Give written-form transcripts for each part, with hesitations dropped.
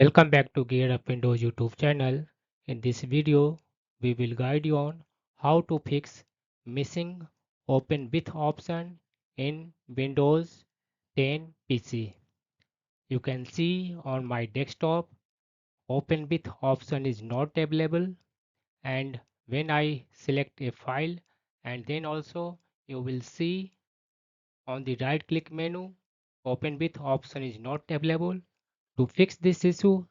Welcome back to Gear Up Windows YouTube channel. In this video, we will guide you on how to fix missing open with option in Windows 10 PC. You can see on my desktop open with option is not available, and when I select a file, and then also you will see on the right click menu open with option is not available. To fix this issue,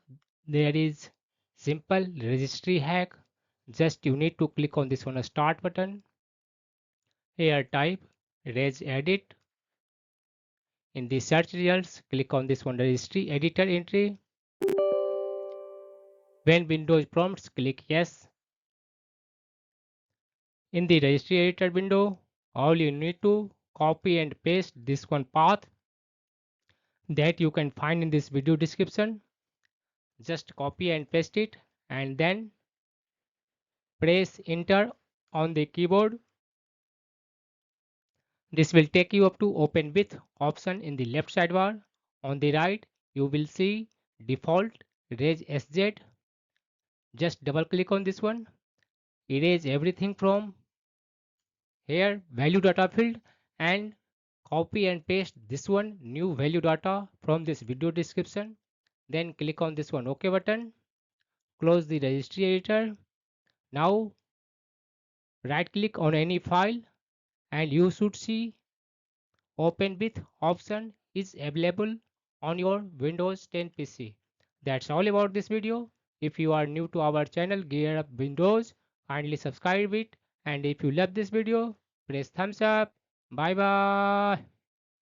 there is simple registry hack. Just you need to click on this one start button. Here type regedit. In the search results, click on this one registry editor entry. When Windows prompts, click yes. In the registry editor window, all you need to copy and paste this one path that you can find in this video description. Just copy and paste it and then press enter on the keyboard. This will take you up to open with option in the left sidebar. On the right, you will see default erase SZ. Just double click on this one. Erase everything from here value data field and copy and paste this one new value data from this video description. Then click on this one OK button. Close the registry editor. Now right click on any file and you should see open with option is available on your Windows 10 PC. That's all about this video. If you are new to our channel Gear Up Windows, kindly subscribe it, and if you love this video, press thumbs up. Bye bye.